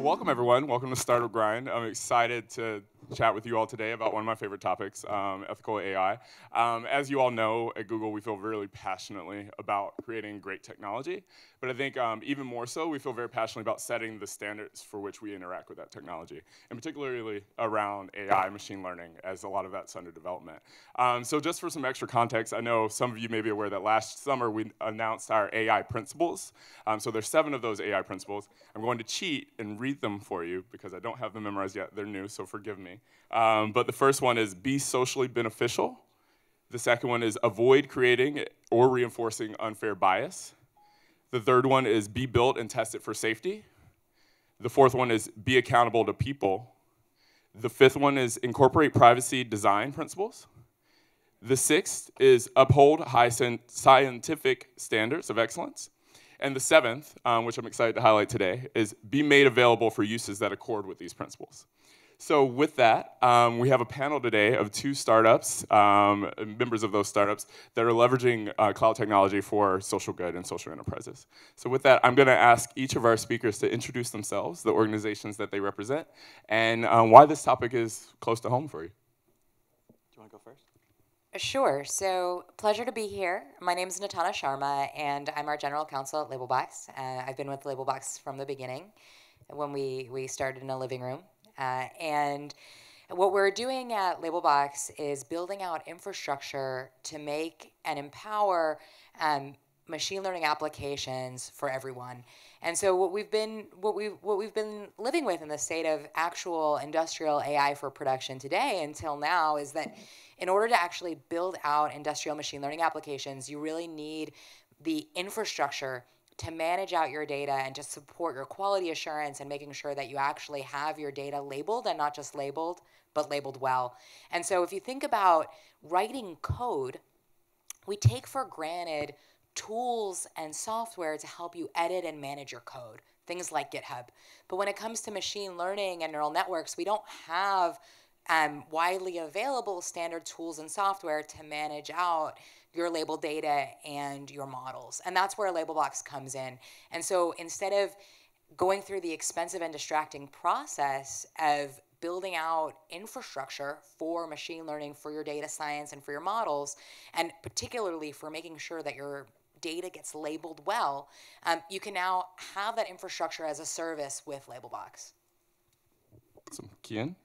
welcome everyone. Welcome to Startup Grind. I'm excited to chat with you all today about one of my favorite topics, ethical AI. As you all know, at Google, we feel really passionately about creating great technology. But I think even more so, we feel very passionately about setting the standards for which we interact with that technology, and particularly around AI, machine learning, as a lot of that's under development. So just for some extra context, I know some of you may be aware that last summer we announced our AI principles. So there's 7 of those AI principles. I'm going to cheat and read them for you because I don't have them memorized yet. They're new, so forgive me. But the first one is be socially beneficial. The second one is avoid creating or reinforcing unfair bias. The third one is be built and tested for safety. The fourth one is be accountable to people. The fifth one is incorporate privacy design principles. The sixth is uphold high scientific standards of excellence. And the seventh, which I'm excited to highlight today, is be made available for uses that accord with these principles. So with that, we have a panel today of 2 startups, members of those startups, that are leveraging cloud technology for social good and social enterprises. So with that, I'm going to ask each of our speakers to introduce themselves, the organizations that they represent, and why this topic is close to home for you. Do you want to go first? Sure. So pleasure to be here. My name is Nathana Sharma, and I'm our General Counsel at Labelbox. I've been with Labelbox from the beginning when we started in a living room. And what we're doing at Labelbox is building out infrastructure to make and empower machine learning applications for everyone. And so what we've been living with in the state of actual industrial AI for production today until now is that in order to actually build out industrial machine learning applications, you really need the infrastructure to manage out your data and to support your quality assurance and making sure that you actually have your data labeled and not just labeled, but labeled well. And so if you think about writing code, we take for granted tools and software to help you edit and manage your code, things like GitHub. But when it comes to machine learning and neural networks, we don't have widely available standard tools and software to manage out your labeled data and your models. And that's where Labelbox comes in. And so instead of going through the expensive and distracting process of building out infrastructure for machine learning, for your data science, and for your models, and particularly for making sure that your data gets labeled well, you can now have that infrastructure as a service with Labelbox. Awesome. Kian?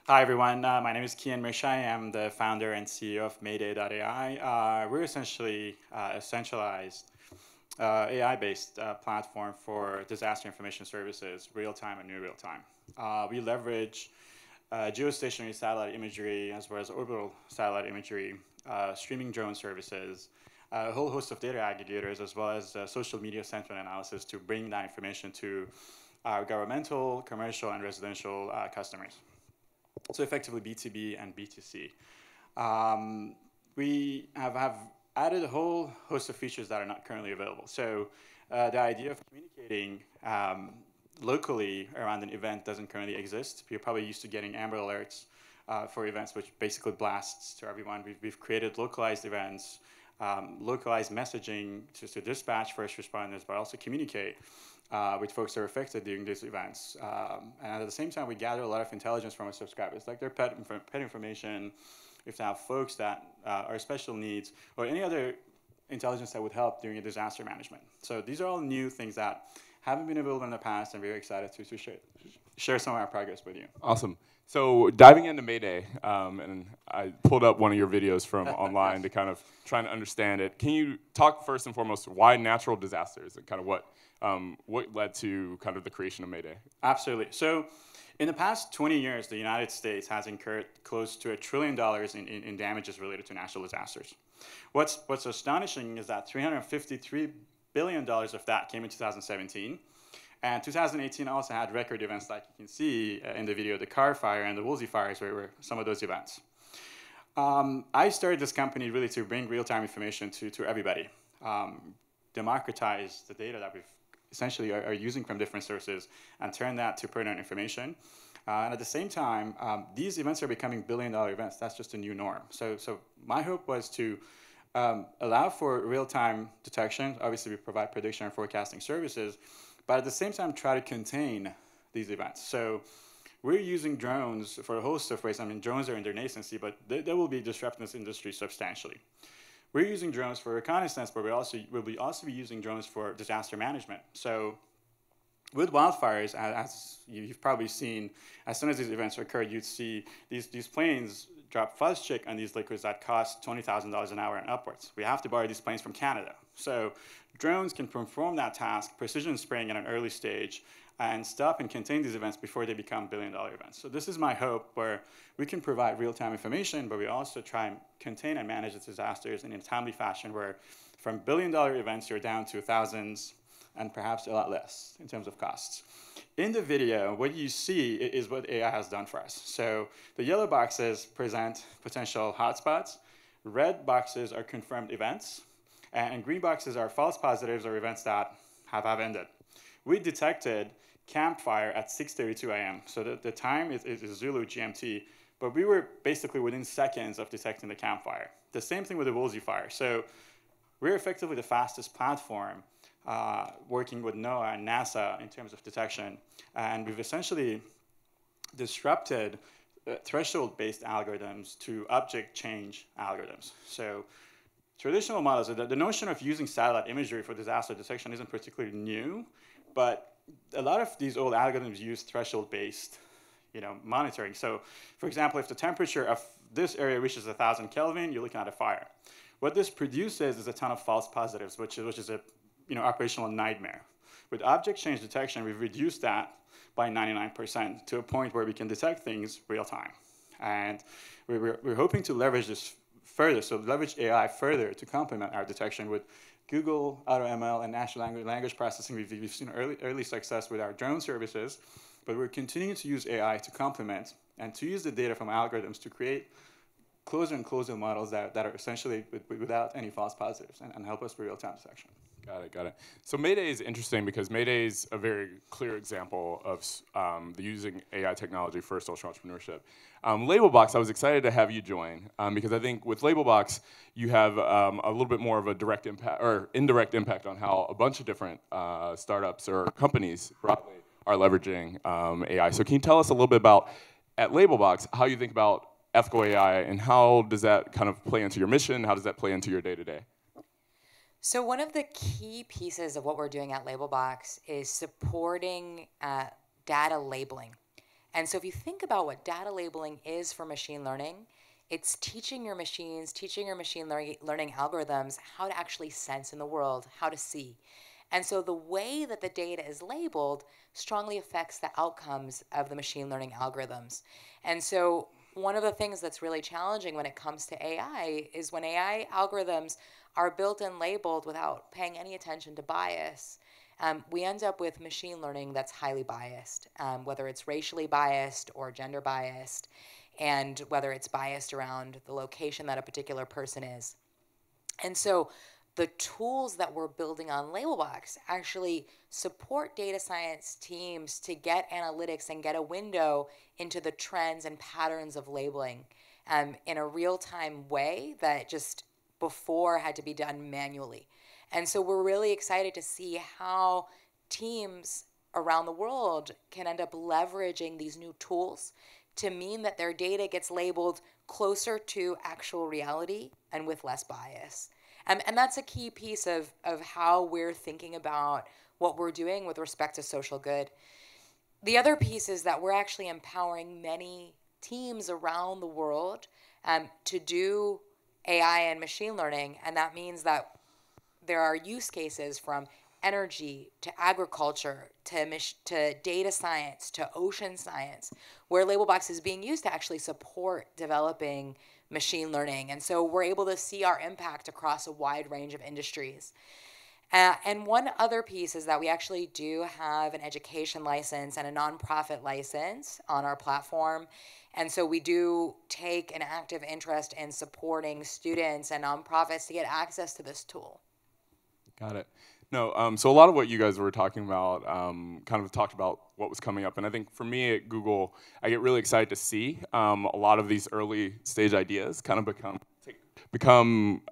Hi, everyone. My name is Kian Mirhshahi. I'm the founder and CEO of Mayday.ai. We're essentially a centralized AI-based platform for disaster information services, real-time and near real-time. We leverage geostationary satellite imagery as well as orbital satellite imagery, streaming drone services, a whole host of data aggregators, as well as social media sentiment analysis to bring that information to our governmental, commercial, and residential customers. So effectively B2B and B2C. We have added a whole host of features that are not currently available. So the idea of communicating locally around an event doesn't currently exist. You're probably used to getting Amber Alerts for events, which basically blasts to everyone. We've created localized events, localized messaging to dispatch first responders, but also communicate with folks that are affected during these events. And at the same time, we gather a lot of intelligence from our subscribers, like their pet information, if they have folks that are special needs, or any other intelligence that would help during a disaster management. So these are all new things that haven't been available in the past, and we're excited to share some of our progress with you. Awesome. So diving into Mayday, and I pulled up one of your videos from online Yes. to kind of try and understand it. Can you talk first and foremost why natural disasters and kind of what led to kind of the creation of Mayday? Absolutely. So in the past 20 years, the United States has incurred close to $1 trillion in damages related to natural disasters. What's astonishing is that $353 billion of that came in 2017. And 2018 also had record events like you can see in the video, the Car Fire and the Woolsey Fires were some of those events. I started this company really to bring real-time information to everybody, democratize the data that we've essentially are using from different sources and turn that to pertinent information. And at the same time, these events are becoming billion-dollar events. That's just a new norm. So my hope was to allow for real-time detection. Obviously, we provide prediction and forecasting services, but at the same time, try to contain these events. So we're using drones for a host of ways. I mean, drones are in their nascency, but they will be disrupting this industry substantially. We're using drones for reconnaissance, but we'll also be using drones for disaster management. So with wildfires, as you've probably seen, as soon as these events occur, you'd see these planes drop fuzz check on these liquids that cost $20,000 an hour and upwards. We have to borrow these planes from Canada. So drones can perform that task, precision spraying at an early stage, and stop and contain these events before they become billion-dollar events. So this is my hope, where we can provide real-time information, but we also try and contain and manage the disasters in a timely fashion, where from billion-dollar events, you're down to thousands and perhaps a lot less in terms of costs. In the video, what you see is what AI has done for us. So the yellow boxes present potential hotspots. Red boxes are confirmed events. And green boxes are false positives or events that have ended. We detected campfire at 6:32 a.m. So the time is Zulu GMT, but we were basically within seconds of detecting the campfire. The same thing with the Woolsey fire. So we're effectively the fastest platform working with NOAA and NASA in terms of detection. And we've essentially disrupted threshold-based algorithms to object change algorithms. So traditional models, the notion of using satellite imagery for disaster detection isn't particularly new, but a lot of these old algorithms use threshold-based monitoring. So for example, if the temperature of this area reaches 1,000 Kelvin, you're looking at a fire. What this produces is a ton of false positives, which is a operational nightmare. With object change detection, we've reduced that by 99% to a point where we can detect things real time. And we're hoping to leverage this further, so leverage AI further to complement our detection with Google, AutoML, and natural language processing. We've seen early success with our drone services, but we're continuing to use AI to complement and to use the data from algorithms to create closer and closer models that are essentially without any false positives and help us with real-time detection. Got it. So Mayday is interesting because Mayday is a very clear example of the using AI technology for social entrepreneurship. Labelbox, I was excited to have you join because I think with Labelbox, you have a little bit more of a direct impact or indirect impact on how a bunch of different startups or companies broadly are leveraging AI. So can you tell us a little bit about, at Labelbox, how you think about ethical AI and how does that kind of play into your mission? How does that play into your day-to-day? So one of the key pieces of what we're doing at Labelbox is supporting data labeling. And so if you think about what data labeling is for machine learning, it's teaching your machine learning algorithms how to actually sense in the world, how to see. And so the way that the data is labeled strongly affects the outcomes of the machine learning algorithms. And so one of the things that's really challenging when it comes to AI is when AI algorithms are built and labeled without paying any attention to bias, we end up with machine learning that's highly biased, whether it's racially biased or gender biased, and whether it's biased around the location that a particular person is. And so the tools that we're building on Labelbox actually support data science teams to get analytics and get a window into the trends and patterns of labeling in a real-time way that just before had to be done manually. And so we're really excited to see how teams around the world can end up leveraging these new tools to mean that their data gets labeled closer to actual reality and with less bias. And that's a key piece of how we're thinking about what we're doing with respect to social good. The other piece is that we're actually empowering many teams around the world to do AI and machine learning, and that means that there are use cases from energy to agriculture to data science to ocean science where Labelbox is being used to actually support developing machine learning. And so we're able to see our impact across a wide range of industries. And one other piece is that we actually do have an education license and a nonprofit license on our platform. And so we do take an active interest in supporting students and nonprofits to get access to this tool. Got it. No, so a lot of what you guys were talking about kind of talked about what was coming up. And I think for me at Google, I get really excited to see a lot of these early stage ideas kind of become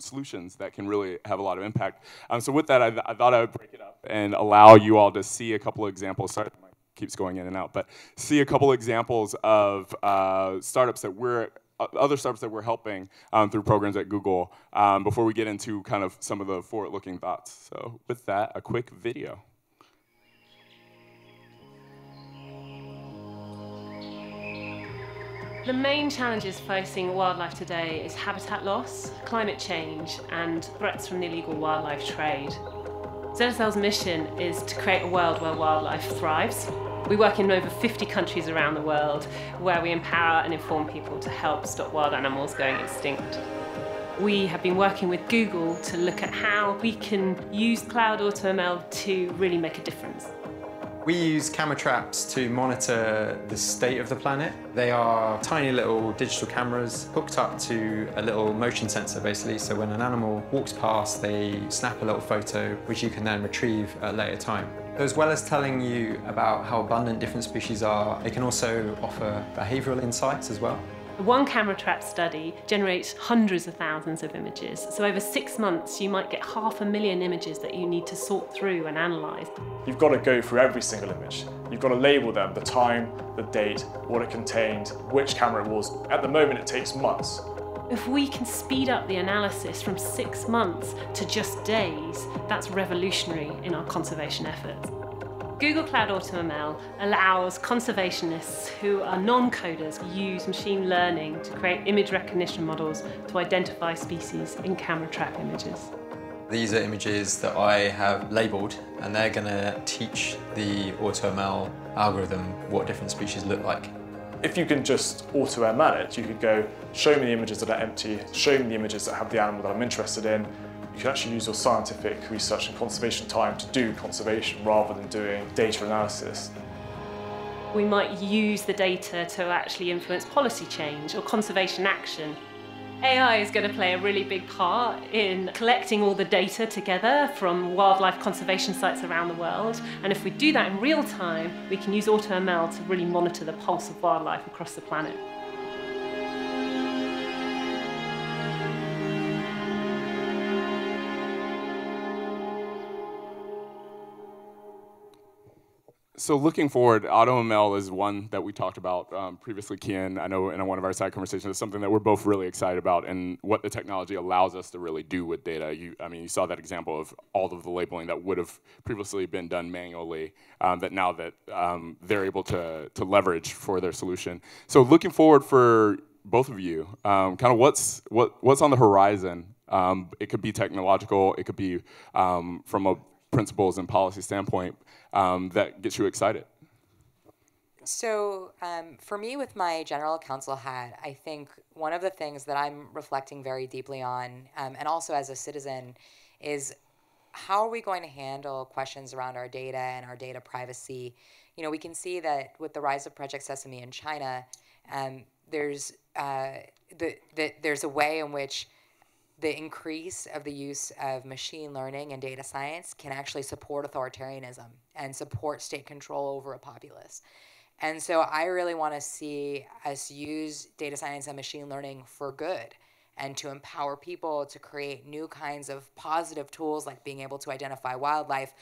solutions that can really have a lot of impact. So with that, I thought I would break it up and allow you all to see a couple of examples. Sorry, the mic keeps going in and out, but see a couple examples of startups that other startups that we're helping through programs at Google before we get into kind of some of the forward-looking thoughts. So with that, a quick video. The main challenges facing wildlife today is habitat loss, climate change, and threats from the illegal wildlife trade. ZSL's mission is to create a world where wildlife thrives. We work in over 50 countries around the world where we empower and inform people to help stop wild animals going extinct. We have been working with Google to look at how we can use Cloud AutoML to really make a difference. We use camera traps to monitor the state of the planet. They are tiny little digital cameras hooked up to a little motion sensor, basically. So when an animal walks past, they snap a little photo, which you can then retrieve at a later time. As well as telling you about how abundant different species are, it can also offer behavioral insights as well. One camera trap study generates hundreds of thousands of images. So over 6 months, you might get 500,000 images that you need to sort through and analyze. You've got to go through every single image. You've got to label them, the time, the date, what it contained, which camera it was. At the moment, it takes months. If we can speed up the analysis from 6 months to just days, that's revolutionary in our conservation efforts. Google Cloud AutoML allows conservationists who are non-coders to use machine learning to create image recognition models to identify species in camera trap images. These are images that I have labelled, and they're going to teach the AutoML algorithm what different species look like. If you can just auto-ML it, you could go, show me the images that are empty, show me the images that have the animal that I'm interested in. You can actually use your scientific research and conservation time to do conservation rather than doing data analysis. We might use the data to actually influence policy change or conservation action. AI is going to play a really big part in collecting all the data together from wildlife conservation sites around the world. And if we do that in real time, we can use AutoML to really monitor the pulse of wildlife across the planet. So looking forward, AutoML is one that we talked about previously, Kian. I know in one of our side conversations, it's something that we're both really excited about and what the technology allows us to really do with data. You saw that example of all of the labeling that would have previously been done manually, that now that they're able to leverage for their solution. So looking forward for both of you, kind of what's on the horizon? It could be technological, it could be from a principles and policy standpoint that gets you excited? So for me, with my general counsel hat, I think one of the things that I'm reflecting very deeply on, and also as a citizen, is how are we going to handle questions around our data and our data privacy? You know, we can see that with the rise of Project Sesame in China, there's a way in which the increase of the use of machine learning and data science can actually support authoritarianism and support state control over a populace. And so I really want to see us use data science and machine learning for good and to empower people to create new kinds of positive tools like being able to identify wildlife.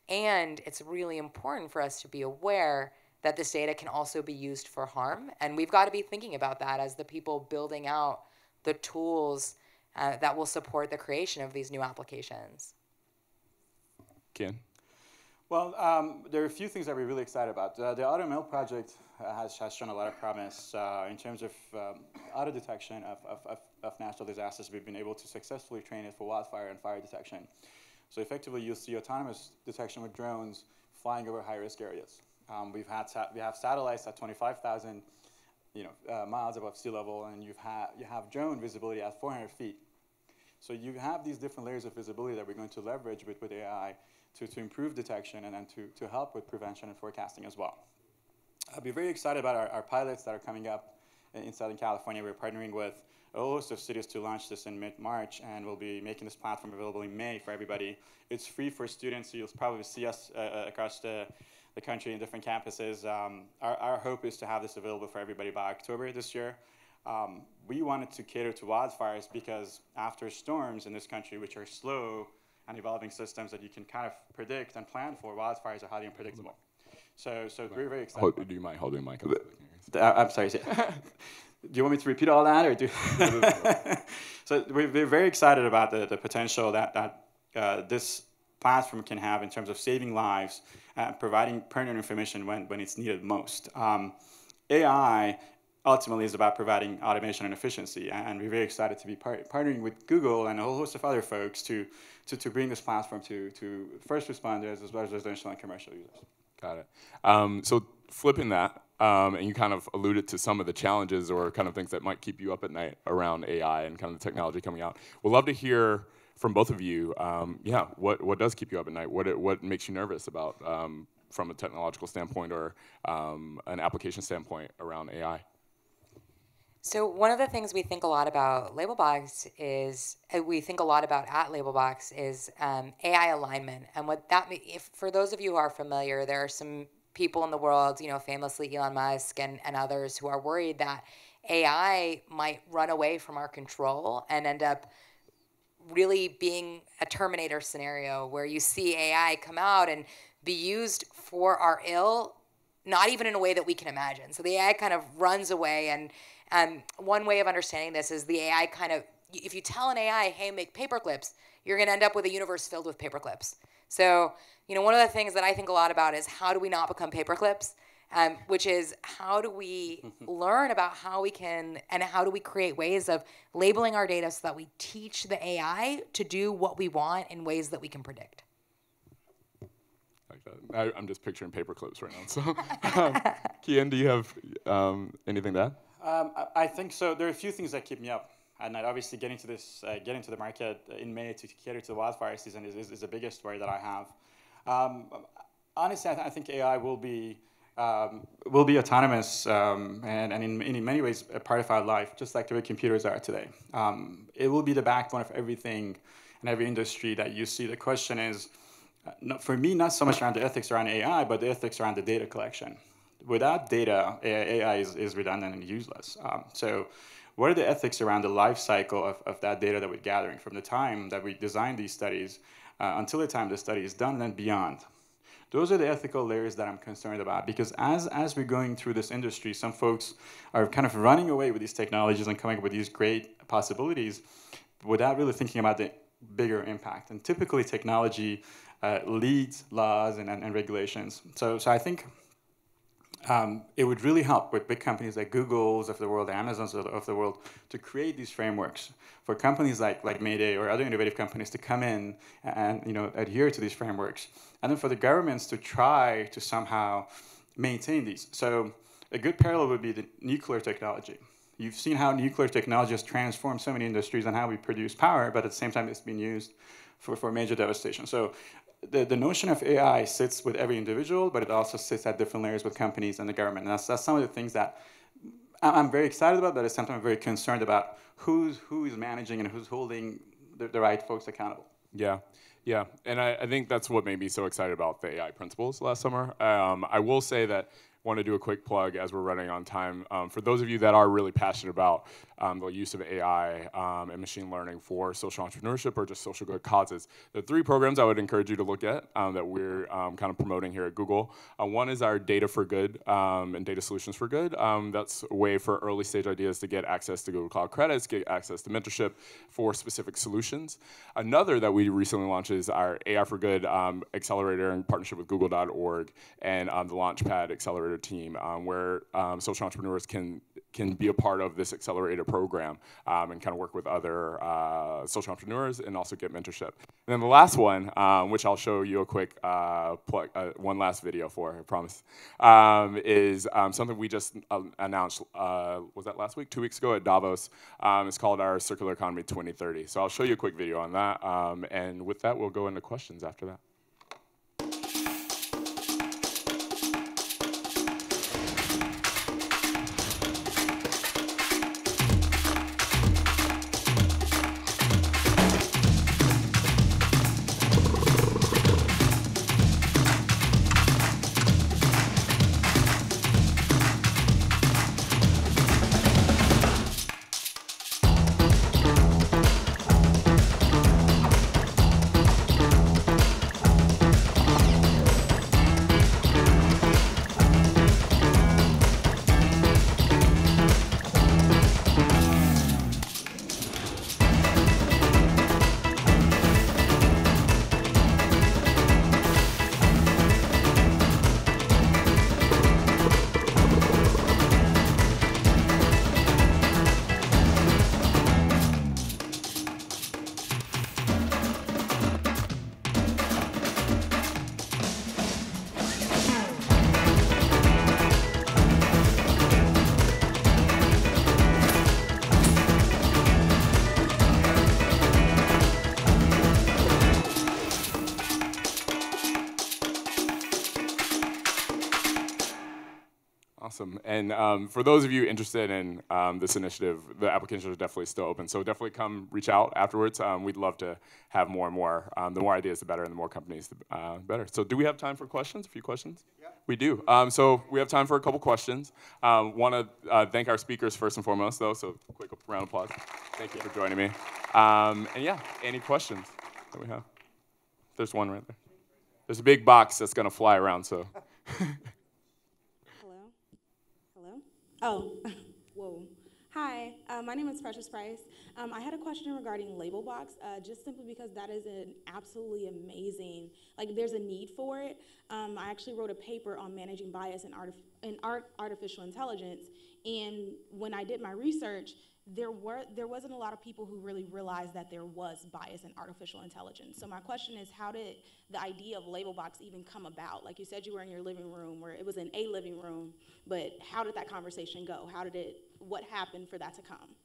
And it's really important for us to be aware that this data can also be used for harm. And we've got to be thinking about that as the people building out the tools that will support the creation of these new applications. Kian? Well, there are a few things that we're really excited about. The AutoML project has shown a lot of promise in terms of auto detection of natural disasters. We've been able to successfully train it for wildfire and fire detection. So effectively, you'll see autonomous detection with drones flying over high-risk areas. We have satellites at 25,000 miles above sea level, and you have drone visibility at 400 feet. So you have these different layers of visibility that we're going to leverage with AI to improve detection and then to help with prevention and forecasting as well. I'll be very excited about our pilots that are coming up in Southern California. We're partnering with a host of cities to launch this in mid-March, and we'll be making this platform available in May for everybody. It's free for students, so you'll probably see us across the country in different campuses. Our hope is to have this available for everybody by October this year. We wanted to cater to wildfires because after storms in this country, which are slow and evolving systems that you can kind of predict and plan for, wildfires are highly unpredictable. So we're very excited. Do you mind holding the mic? I'm sorry. Do you want me to repeat all that, or do? So we're very excited about the potential that this platform can have in terms of saving lives and providing pertinent information when it's needed most. AI ultimately is about providing automation and efficiency, and we're very excited to be partnering with Google and a whole host of other folks to bring this platform to first responders as well as residential and commercial users. Got it. So flipping that, and you kind of alluded to some of the challenges or kind of things that might keep you up at night around AI and kind of the technology coming out. We'd love to hear from both of you, what does keep you up at night? What makes you nervous about from a technological standpoint or an application standpoint around AI? So one of the things we think a lot about Labelbox is, AI alignment. And what that if for those of you who are familiar, there are some people in the world, famously Elon Musk and others, who are worried that AI might run away from our control and end up really being a Terminator scenario where you see AI come out and be used for our ill, not even in a way that we can imagine. So the AI kind of runs away, and one way of understanding this is the AI kind of, if you tell an AI, hey, make paperclips, you're going to end up with a universe filled with paperclips. So, one of the things that I think a lot about is how do we not become paperclips, which is how do we learn about how we can, and how do we create ways of labeling our data so that we teach the AI to do what we want in ways that we can predict. Like that. I'm just picturing paperclips right now. So, Kian, do you have anything to add? I think so. There are a few things that keep me up at night. Obviously, getting to the market in May to cater to the wildfire season is the biggest worry that I have. Honestly, I think AI will be autonomous and in many ways a part of our life, just like the way computers are today. It will be the backbone of everything and every industry that you see. The question is, for me, not so much around the ethics around AI, but the ethics around the data collection. Without data, AI is redundant and useless. So what are the ethics around the life cycle of that data that we're gathering from the time that we design these studies until the time the study is done and then beyond? Those are the ethical layers that I'm concerned about, because as we're going through this industry, some folks are kind of running away with these technologies and coming up with these great possibilities without really thinking about the bigger impact. And typically technology leads laws and regulations. So I think it would really help with big companies like Google's of the world, Amazon's of the world, to create these frameworks for companies like Mayday or other innovative companies to come in and adhere to these frameworks, and then for the governments to try to somehow maintain these. So a good parallel would be the nuclear technology. You've seen how nuclear technology has transformed so many industries and how we produce power, but at the same time it's been used for major devastation. So the notion of AI sits with every individual, but it also sits at different layers with companies and the government. And that's some of the things that I'm very excited about, but at the same time I'm very concerned about who is managing and who's holding the right folks accountable. Yeah, and I think that's what made me so excited about the AI principles last summer. I will say that I want to do a quick plug as we're running on time. For those of you that are really passionate about the use of AI and machine learning for social entrepreneurship or just social good causes, the 3 programs I would encourage you to look at that we're kind of promoting here at Google. One is our Data for Good and Data Solutions for Good. That's a way for early stage ideas to get access to Google Cloud credits, get access to mentorship for specific solutions. Another that we recently launched is our AI for Good accelerator in partnership with Google.org and the Launchpad Accelerator team, where social entrepreneurs can be a part of this accelerator program and kind of work with other social entrepreneurs and also get mentorship. And then the last one, which I'll show you a quick plug, one last video for, I promise, is something we just announced, was that last week? 2 weeks ago at Davos. It's called our Circular Economy 2030. So I'll show you a quick video on that. And with that, we'll go into questions after that. Awesome. And for those of you interested in this initiative, the applications are definitely still open. So definitely come reach out afterwards. We'd love to have more and more. The more ideas, the better, and the more companies, the better. So do we have time for questions? A few questions? Yeah. We do. So we have time for a couple questions. Want to thank our speakers first and foremost, though. So quick round of applause. Thank you for joining me. And yeah, any questions that we have? There's one right there. There's a big box that's going to fly around, so. Oh, whoa. Hi, my name is Precious Price. I had a question regarding Labelbox, just simply because that is an absolutely amazing, like there's a need for it. I actually wrote a paper on managing bias in artificial intelligence, and when I did my research, there wasn't a lot of people who really realized that there was bias in artificial intelligence. So my question is, how did the idea of Labelbox even come about? Like you said, you were in your living room, or it was in a living room, but how did that conversation go? What happened for that to come?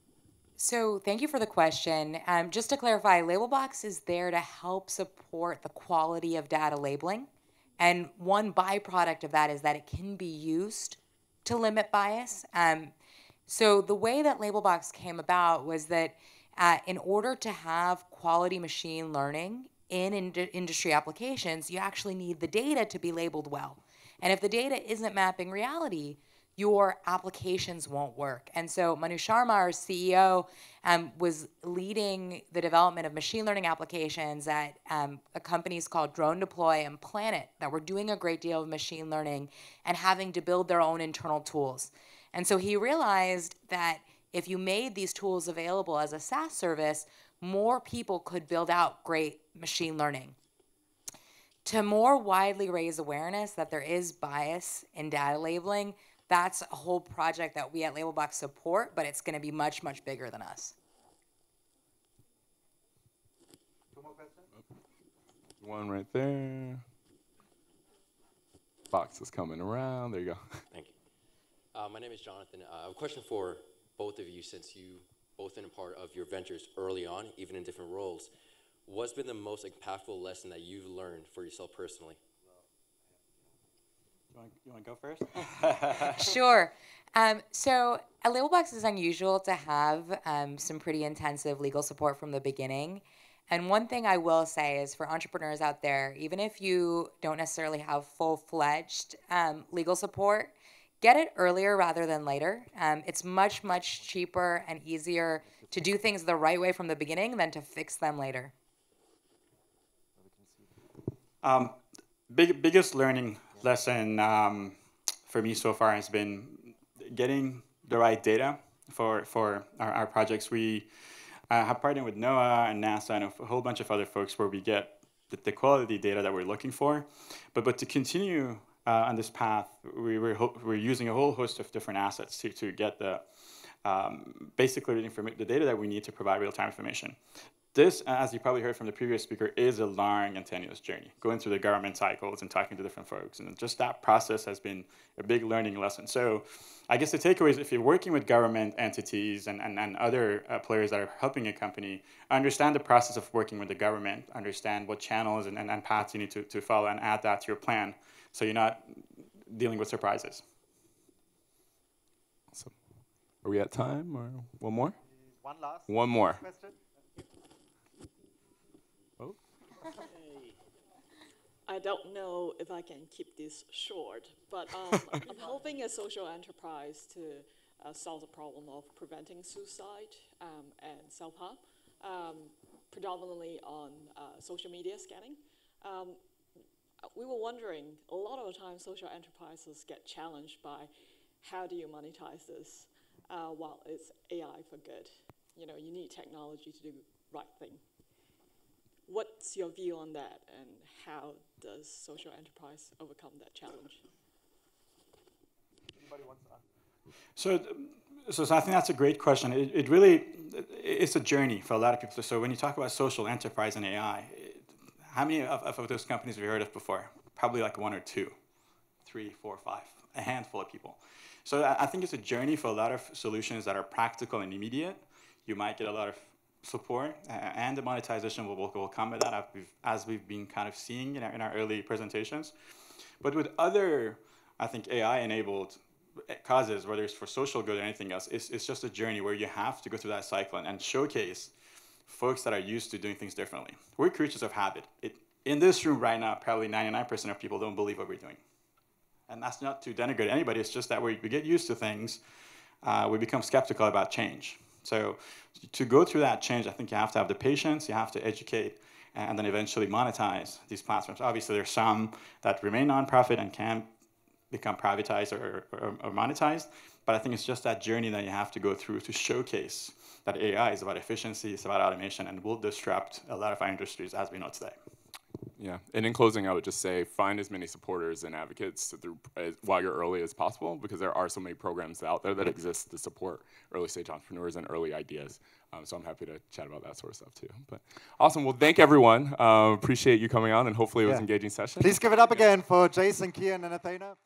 So thank you for the question. Just to clarify, Labelbox is there to help support the quality of data labeling. And one byproduct of that is that it can be used to limit bias. So the way that Labelbox came about was that in order to have quality machine learning in industry applications, you actually need the data to be labeled well. And if the data isn't mapping reality, your applications won't work. And so Manu Sharma, our CEO, was leading the development of machine learning applications at companies called Drone Deploy and Planet that were doing a great deal of machine learning and having to build their own internal tools. And so he realized that if you made these tools available as a SaaS service, more people could build out great machine learning. To more widely raise awareness that there is bias in data labeling, that's a whole project that we at Labelbox support, but it's going to be much, much bigger than us. Two more questions? One right there. Box is coming around. There you go. Thank you. My name is Jonathan. I have a question for both of you, since you both been a part of your ventures early on, even in different roles. What's been the most impactful lesson that you've learned for yourself personally? You want to go first? Sure. So at Labelbox, it's unusual to have some pretty intensive legal support from the beginning. And one thing I will say is for entrepreneurs out there, even if you don't necessarily have full-fledged legal support, get it earlier rather than later. It's much, much cheaper and easier to do things the right way from the beginning than to fix them later. Biggest learning lesson for me so far has been getting the right data for our projects. We have partnered with NOAA and NASA and a whole bunch of other folks where we get the quality data that we're looking for. But to continue on this path, we're using a whole host of different assets to get the basically the data that we need to provide real-time information. This, as you probably heard from the previous speaker, is a long and tenuous journey, going through the government cycles and talking to different folks. And just that process has been a big learning lesson. So I guess the takeaway is if you're working with government entities and other players that are helping a company, understand the process of working with the government, understand what channels and paths you need to follow, and add that to your plan so you're not dealing with surprises. Awesome. Are we at time or one more? One last. One more. Question. Oh. I don't know if I can keep this short, but I'm helping a social enterprise to solve the problem of preventing suicide and self-harm, predominantly on social media scanning. We were wondering, a lot of the time social enterprises get challenged by how do you monetize this while it's AI for good. You know, you need technology to do the right thing. What's your view on that, and how does social enterprise overcome that challenge? Anybody wants to answer? So I think that's a great question. It really, it's a journey for a lot of people. So when you talk about social enterprise and AI, how many of those companies have you heard of before? Probably like one or two, 3, 4, 5, a handful of people. So I think it's a journey for a lot of solutions that are practical and immediate. You might get a lot of support, and the monetization will come with that, as we've been kind of seeing in our early presentations. But with other, I think, AI-enabled causes, whether it's for social good or anything else, it's just a journey where you have to go through that cycle and showcase folks that are used to doing things differently. We're creatures of habit. In this room right now, probably 99% of people don't believe what we're doing. And that's not to denigrate anybody, it's just that we get used to things, we become skeptical about change. So to go through that change, I think you have to have the patience, you have to educate, and then eventually monetize these platforms. Obviously, there's some that remain nonprofit and can become privatized or monetized, but I think it's just that journey that you have to go through to showcase that AI is about efficiency, it's about automation, and will disrupt a lot of our industries as we know today. Yeah, and in closing, I would just say find as many supporters and advocates while you're early as possible, because there are so many programs out there that exist to support early stage entrepreneurs and early ideas. So I'm happy to chat about that sort of stuff too. But awesome, well, thank everyone. Appreciate you coming on, and hopefully it was an engaging session. Please give it up again for Jason, Kian, and Nathana.